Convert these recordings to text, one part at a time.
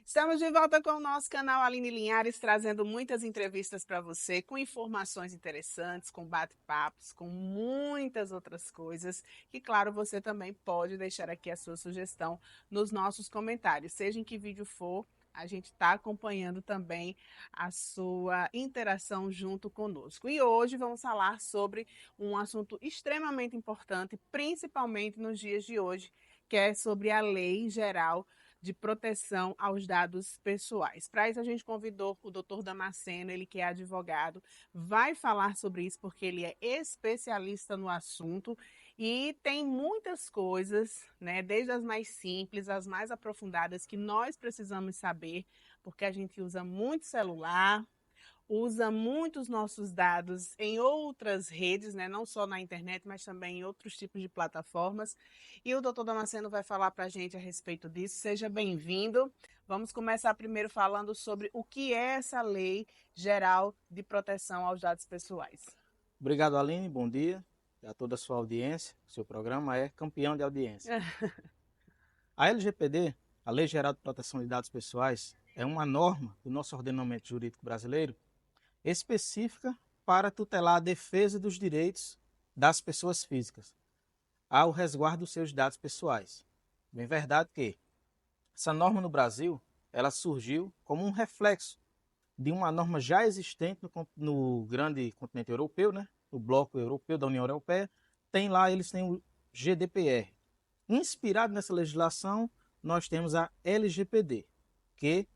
Estamos de volta com o nosso canal Aline Linhares, trazendo muitas entrevistas para você, com informações interessantes, com bate-papos, com muitas outras coisas. E claro, você também pode deixar aqui a sua sugestão nos nossos comentários, seja em que vídeo for. A gente está acompanhando também a sua interação junto conosco. E hoje vamos falar sobre um assunto extremamente importante, principalmente nos dias de hoje, que é sobre a Lei Geral de Proteção aos Dados Pessoais. Para isso, a gente convidou o doutor Damasceno, ele que é advogado, vai falar sobre isso porque ele é especialista no assunto e tem muitas coisas, né, desde as mais simples, as mais aprofundadas, que nós precisamos saber, porque a gente usa muito celular, usa muito os nossos dados em outras redes, né? Não só na internet, mas também em outros tipos de plataformas. E o doutor Damasceno vai falar para a gente a respeito disso. Seja bem-vindo. Vamos começar primeiro falando sobre o que é essa Lei Geral de Proteção aos Dados Pessoais. Obrigado, Aline. Bom dia a toda a sua audiência. Seu programa é campeão de audiência. A LGPD, a Lei Geral de Proteção de Dados Pessoais, é uma norma do nosso ordenamento jurídico brasileiro específica para tutelar a defesa dos direitos das pessoas físicas ao resguardo dos seus dados pessoais. Bem verdade que essa norma no Brasil, ela surgiu como um reflexo de uma norma já existente no grande continente europeu, né? No bloco europeu da União Europeia, eles têm o GDPR. Inspirado nessa legislação, nós temos a LGPD, que,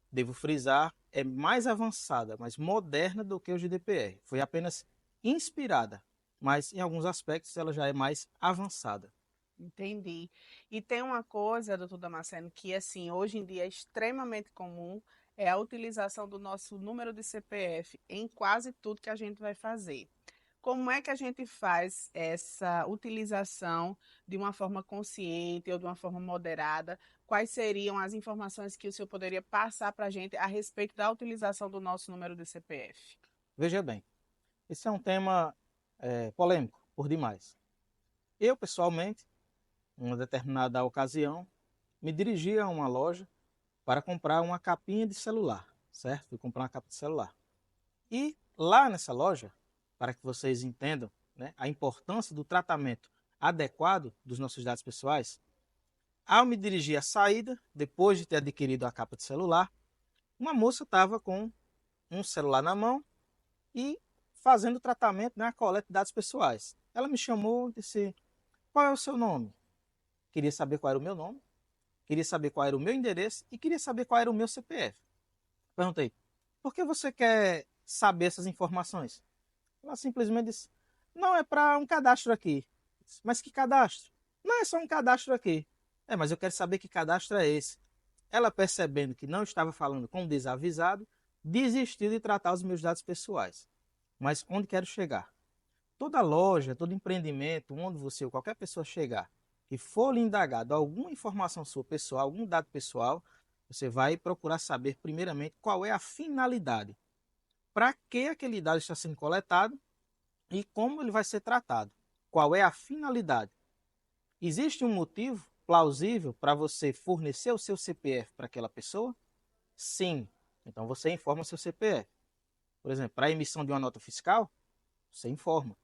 devo frisar, é mais avançada, mais moderna do que o GDPR. Foi apenas inspirada, mas em alguns aspectos ela já é mais avançada. Entendi. E tem uma coisa, doutor Damasceno, que assim, hoje em dia é extremamente comum, é a utilização do nosso número de CPF em quase tudo que a gente vai fazer. Como é que a gente faz essa utilização de uma forma consciente ou de uma forma moderada? Quais seriam as informações que o senhor poderia passar para a gente a respeito da utilização do nosso número de CPF? Veja bem, esse é um tema polêmico por demais. Eu, pessoalmente, em uma determinada ocasião, me dirigi a uma loja para comprar uma capinha de celular, certo? Fui comprar uma capa de celular. E lá nessa loja, para que vocês entendam, né, a importância do tratamento adequado dos nossos dados pessoais, ao me dirigir à saída, depois de ter adquirido a capa de celular, uma moça estava com um celular na mão e fazendo o tratamento, né, a coleta de dados pessoais. Ela me chamou e disse: qual é o seu nome? Queria saber qual era o meu nome, queria saber qual era o meu endereço e queria saber qual era o meu CPF. Perguntei: por que você quer saber essas informações? Ela simplesmente disse: não, é para um cadastro aqui. Mas que cadastro? Não, é só um cadastro aqui. É, mas eu quero saber que cadastro é esse. Ela, percebendo que não estava falando com um desavisado, desistiu de tratar os meus dados pessoais. Mas onde quero chegar? Toda loja, todo empreendimento, onde você ou qualquer pessoa chegar, que for lhe indagado alguma informação sua pessoal, algum dado pessoal, você vai procurar saber primeiramente qual é a finalidade, para que aquele dado está sendo coletado e como ele vai ser tratado. Qual é a finalidade? Existe um motivo plausível para você fornecer o seu CPF para aquela pessoa? Sim. Então você informa seu CPF. Por exemplo, para a emissão de uma nota fiscal, você informa.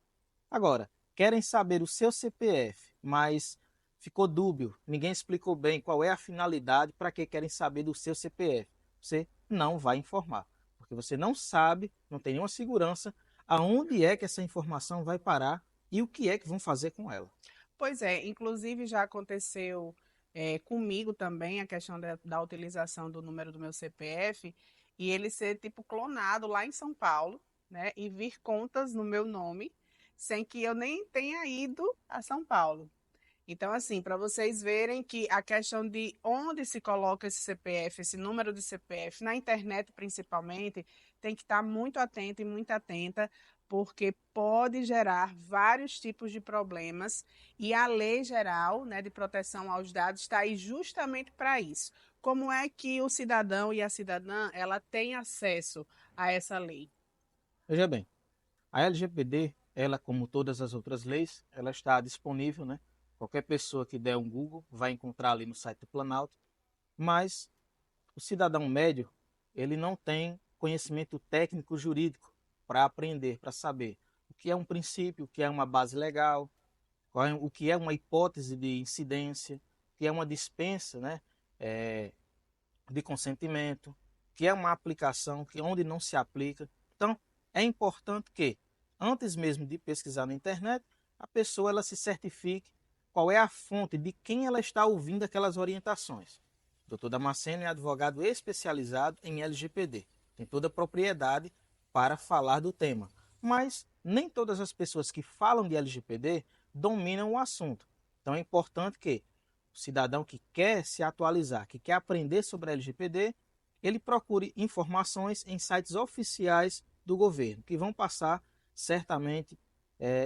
Agora, querem saber o seu CPF, mas ficou dúbio, ninguém explicou bem qual é a finalidade para que querem saber do seu CPF. Você não vai informar, porque você não sabe, não tem nenhuma segurança aonde é que essa informação vai parar e o que é que vão fazer com ela. Pois é, inclusive já aconteceu comigo também a questão da utilização do número do meu CPF e ele ser tipo clonado lá em São Paulo, né? E vir contas no meu nome, sem que eu nem tenha ido a São Paulo. Então, assim, para vocês verem que a questão de onde se coloca esse CPF, esse número de CPF, na internet principalmente, tem que estar muito atento e muito atenta, porque pode gerar vários tipos de problemas e a lei geral, né, de proteção aos dados está aí justamente para isso. Como é que o cidadão e a cidadã ela tem acesso a essa lei? Veja bem, a LGPD, ela como todas as outras leis, ela está disponível, né? Qualquer pessoa que der um Google vai encontrar ali no site do Planalto, mas o cidadão médio, ele não tem conhecimento técnico jurídico para aprender, para saber o que é um princípio, o que é uma base legal, o que é uma hipótese de incidência, o que é uma dispensa, né, de consentimento, o que é uma aplicação, onde não se aplica. Então, é importante que, antes mesmo de pesquisar na internet, a pessoa ela se certifique qual é a fonte de quem ela está ouvindo aquelas orientações. O Dr. Damasceno é advogado especializado em LGPD. Tem toda a propriedade para falar do tema. Mas nem todas as pessoas que falam de LGPD dominam o assunto. Então é importante que o cidadão que quer se atualizar, que quer aprender sobre a LGPD, ele procure informações em sites oficiais do governo, que vão passar certamente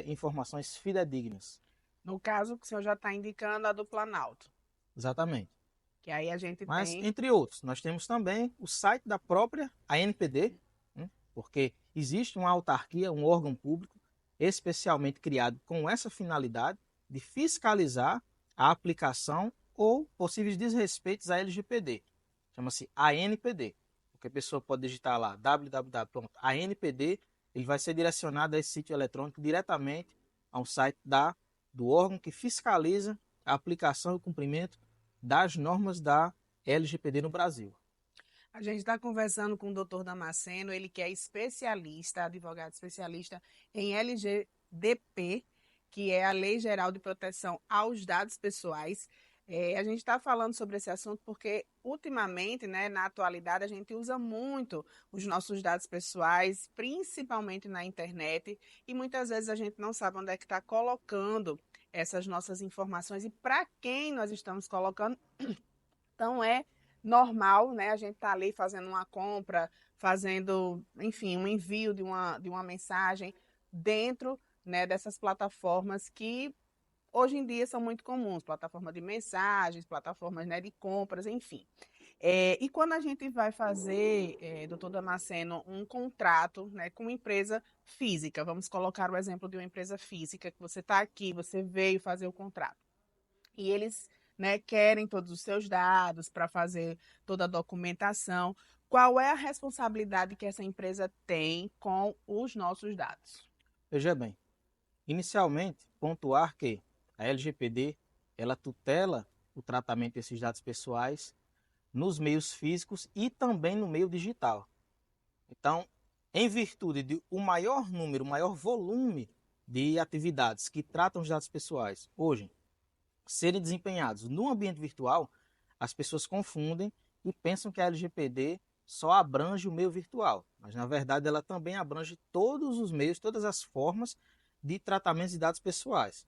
informações fidedignas. No caso, que o senhor já está indicando a do Planalto, Exatamente. que aí a gente Mas, tem... entre outros, nós temos também o site da própria ANPD, porque existe uma autarquia, um órgão público especialmente criado com essa finalidade de fiscalizar a aplicação ou possíveis desrespeitos à LGPD. Chama-se ANPD. Porque a pessoa pode digitar lá www.anpd, ele vai ser direcionado a esse sítio eletrônico diretamente ao site do órgão que fiscaliza a aplicação e o cumprimento das normas da LGPD no Brasil. A gente está conversando com o doutor Damasceno, ele que é especialista, advogado especialista em LGDP, que é a Lei Geral de Proteção aos Dados Pessoais. A gente está falando sobre esse assunto porque, ultimamente, né, na atualidade, a gente usa muito os nossos dados pessoais, principalmente na internet, e muitas vezes a gente não sabe onde é que está colocando essas nossas informações e para quem nós estamos colocando. Então, é normal, né? A gente tá ali fazendo uma compra, fazendo, enfim, um envio de uma mensagem dentro, né, dessas plataformas que hoje em dia são muito comuns, plataforma de mensagens, plataformas, né, de compras, enfim. E quando a gente vai fazer, doutor Damasceno, um contrato, né, com uma empresa física, vamos colocar o exemplo de uma empresa física, que você está aqui, você veio fazer o contrato e eles, né, querem todos os seus dados para fazer toda a documentação. Qual é a responsabilidade que essa empresa tem com os nossos dados? Veja bem, inicialmente, pontuar que a LGPD ela tutela o tratamento desses dados pessoais nos meios físicos e também no meio digital. Então, em virtude de o maior número, o maior volume de atividades que tratam os dados pessoais hoje serem desempenhados no ambiente virtual, as pessoas confundem e pensam que a LGPD só abrange o meio virtual, mas na verdade ela também abrange todos os meios, todas as formas de tratamento de dados pessoais.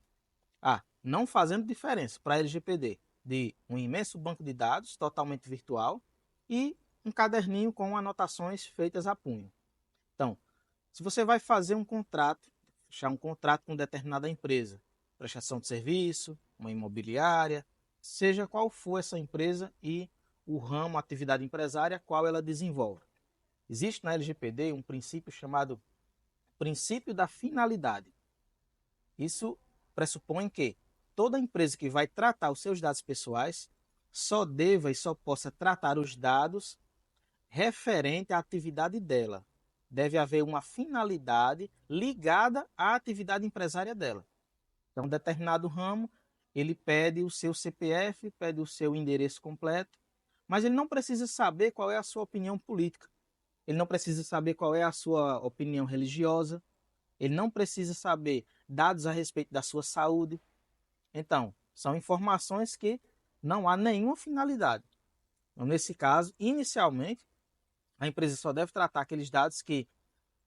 Não fazendo diferença para a LGPD de um imenso banco de dados totalmente virtual e um caderninho com anotações feitas a punho. Então, se você vai fazer um contrato, fechar um contrato com determinada empresa, prestação de serviço, uma imobiliária, seja qual for essa empresa e o ramo, a atividade empresária, qual ela desenvolve. Existe na LGPD um princípio chamado princípio da finalidade. Isso pressupõe que toda empresa que vai tratar os seus dados pessoais só deva e só possa tratar os dados referente à atividade dela. Deve haver uma finalidade ligada à atividade empresária dela. Então, determinado ramo, ele pede o seu CPF, pede o seu endereço completo, mas ele não precisa saber qual é a sua opinião política. Ele não precisa saber qual é a sua opinião religiosa. Ele não precisa saber dados a respeito da sua saúde. Então, são informações que não há nenhuma finalidade. Então, nesse caso, inicialmente, a empresa só deve tratar aqueles dados que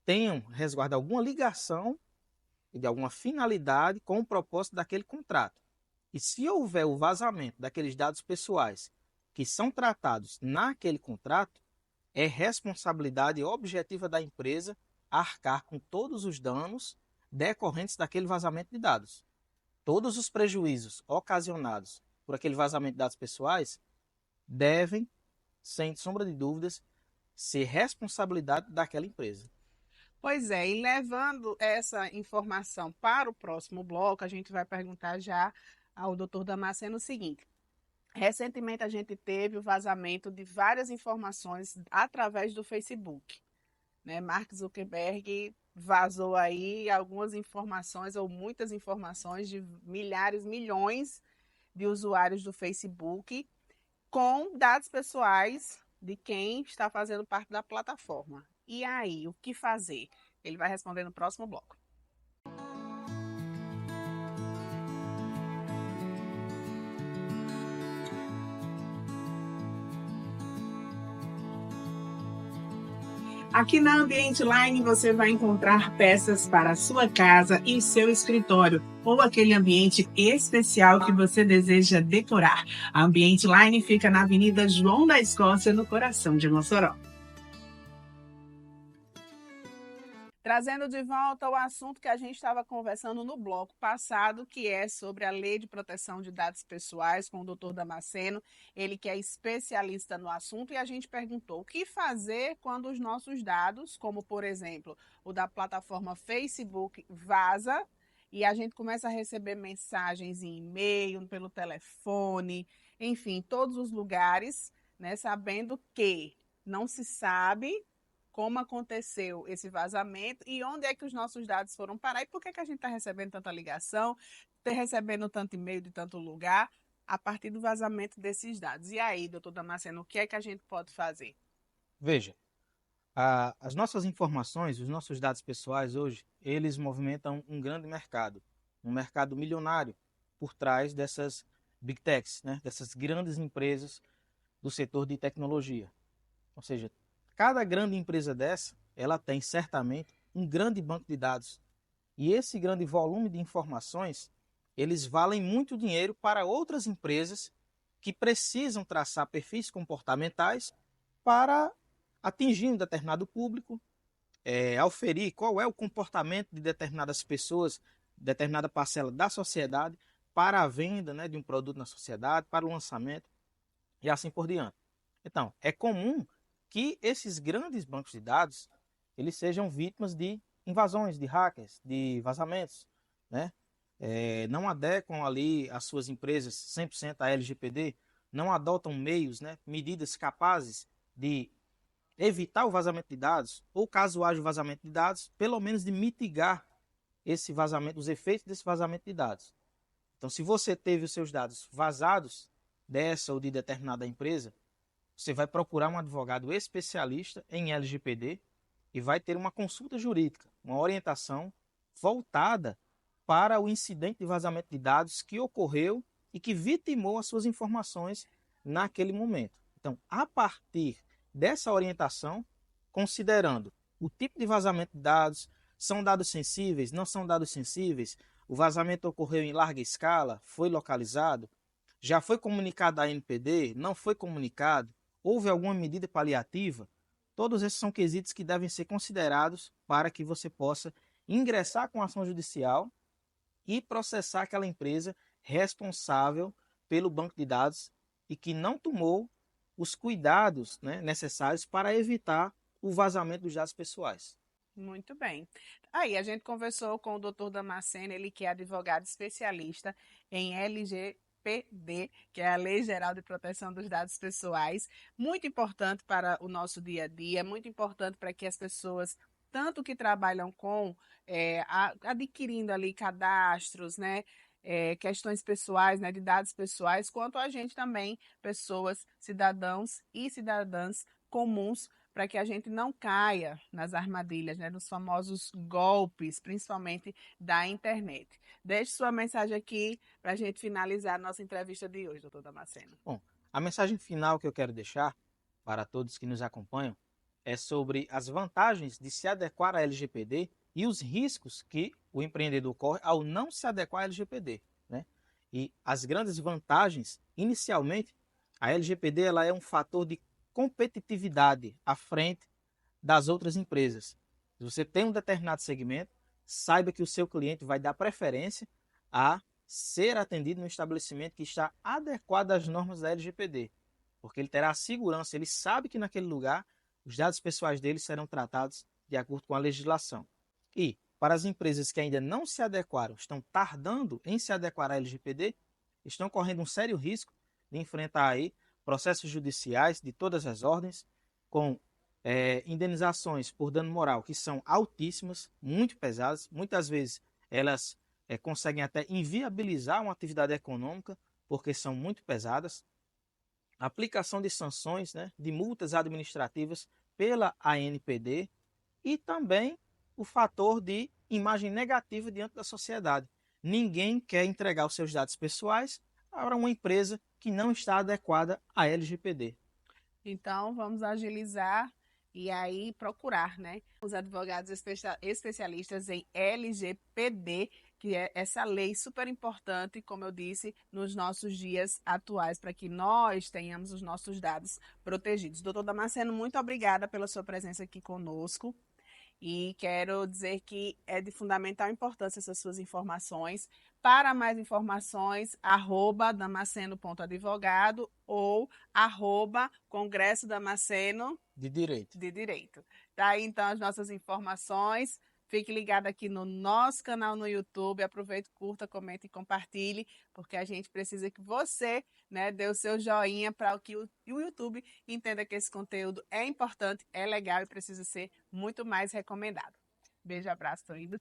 tenham resguardo alguma ligação e de alguma finalidade com o propósito daquele contrato. E se houver o vazamento daqueles dados pessoais que são tratados naquele contrato, é responsabilidade objetiva da empresa arcar com todos os danos decorrentes daquele vazamento de dados. Todos os prejuízos ocasionados por aquele vazamento de dados pessoais devem, sem sombra de dúvidas, ser responsabilidade daquela empresa. Pois é, e levando essa informação para o próximo bloco, a gente vai perguntar já ao doutor Damasceno o seguinte: Recentemente a gente teve o vazamento de várias informações através do Facebook, né? Mark Zuckerberg vazou aí algumas informações ou muitas informações de milhares, milhões de usuários do Facebook com dados pessoais de quem está fazendo parte da plataforma. E aí, o que fazer? Ele vai responder no próximo bloco. Aqui na Ambiente Line você vai encontrar peças para a sua casa e o seu escritório, ou aquele ambiente especial que você deseja decorar. A Ambiente Line fica na Avenida João da Escócia, no coração de Mossoró. Trazendo de volta o assunto que a gente estava conversando no bloco passado, que é sobre a Lei de Proteção de Dados Pessoais, com o doutor Damasceno, ele que é especialista no assunto, e a gente perguntou o que fazer quando os nossos dados, como por exemplo o da plataforma Facebook, vaza, e a gente começa a receber mensagens em e-mail, pelo telefone, enfim, todos os lugares, né, sabendo que não se sabe como aconteceu esse vazamento e onde é que os nossos dados foram parar e por que a gente está recebendo tanta ligação, recebendo tanto e-mail de tanto lugar, a partir do vazamento desses dados. E aí, doutor Damasceno, o que é que a gente pode fazer? Veja, as nossas informações, os nossos dados pessoais hoje, eles movimentam um grande mercado, um mercado milionário por trás dessas big techs, né? Dessas grandes empresas do setor de tecnologia. Ou seja, cada grande empresa dessa, ela tem certamente um grande banco de dados. E esse grande volume de informações, eles valem muito dinheiro para outras empresas que precisam traçar perfis comportamentais para atingir um determinado público, auferir qual é o comportamento de determinadas pessoas, determinada parcela da sociedade, para a venda, né, de um produto na sociedade, para o lançamento e assim por diante. Então, é comum que esses grandes bancos de dados eles sejam vítimas de invasões, de hackers, de vazamentos, né? Não adequam ali as suas empresas 100% à LGPD, não adotam meios, né, medidas capazes de evitar o vazamento de dados, ou caso haja o vazamento de dados, pelo menos de mitigar esse vazamento, os efeitos desse vazamento de dados. Então, se você teve os seus dados vazados dessa ou de determinada empresa, você vai procurar um advogado especialista em LGPD e vai ter uma consulta jurídica, uma orientação voltada para o incidente de vazamento de dados que ocorreu e que vitimou as suas informações naquele momento. Então, a partir dessa orientação, considerando o tipo de vazamento de dados, são dados sensíveis, não são dados sensíveis, o vazamento ocorreu em larga escala, foi localizado, já foi comunicado à ANPD, não foi comunicado, houve alguma medida paliativa, todos esses são quesitos que devem ser considerados para que você possa ingressar com ação judicial e processar aquela empresa responsável pelo banco de dados e que não tomou os cuidados, né, necessários para evitar o vazamento dos dados pessoais. Muito bem. Aí a gente conversou com o doutor Damasceno, ele que é advogado especialista em LGPD, que é a Lei Geral de Proteção dos Dados Pessoais, muito importante para o nosso dia a dia, muito importante para que as pessoas, tanto que trabalham com, adquirindo ali cadastros, né, questões pessoais, né, de dados pessoais, quanto a gente também, pessoas, cidadãos e cidadãs comuns, para que a gente não caia nas armadilhas, né, nos famosos golpes, principalmente da internet. Deixe sua mensagem aqui para a gente finalizar a nossa entrevista de hoje, doutor Damasceno. Bom, a mensagem final que eu quero deixar para todos que nos acompanham é sobre as vantagens de se adequar à LGPD e os riscos que o empreendedor corre ao não se adequar à LGPD, né? E as grandes vantagens, inicialmente, a LGPD ela é um fator de competitividade à frente das outras empresas. Se você tem um determinado segmento, saiba que o seu cliente vai dar preferência a ser atendido no estabelecimento que está adequado às normas da LGPD, porque ele terá a segurança, ele sabe que naquele lugar os dados pessoais dele serão tratados de acordo com a legislação. E, para as empresas que ainda não se adequaram, estão tardando em se adequar à LGPD, estão correndo um sério risco de enfrentar aí processos judiciais de todas as ordens, com indenizações por dano moral que são altíssimas, muito pesadas, muitas vezes elas conseguem até inviabilizar uma atividade econômica, porque são muito pesadas, aplicação de sanções, né, de multas administrativas pela ANPD e também o fator de imagem negativa diante da sociedade. Ninguém quer entregar os seus dados pessoais para uma empresa que não está adequada à LGPD. Então, vamos agilizar e aí procurar, né, os advogados especialistas em LGPD, que é essa lei super importante, como eu disse, nos nossos dias atuais, para que nós tenhamos os nossos dados protegidos. Doutor Damasceno, muito obrigada pela sua presença aqui conosco. E quero dizer que é de fundamental importância essas suas informações. Para mais informações, @damasceno.advogado ou @Congresso Damasceno De direito. de Direito. Tá aí, então, as nossas informações. Fique ligado aqui no nosso canal no YouTube. Aproveite, curta, comente e compartilhe, porque a gente precisa que você, né, dê o seu joinha para que o YouTube entenda que esse conteúdo é importante, é legal e precisa ser muito mais recomendado. Beijo, abraço, tô indo.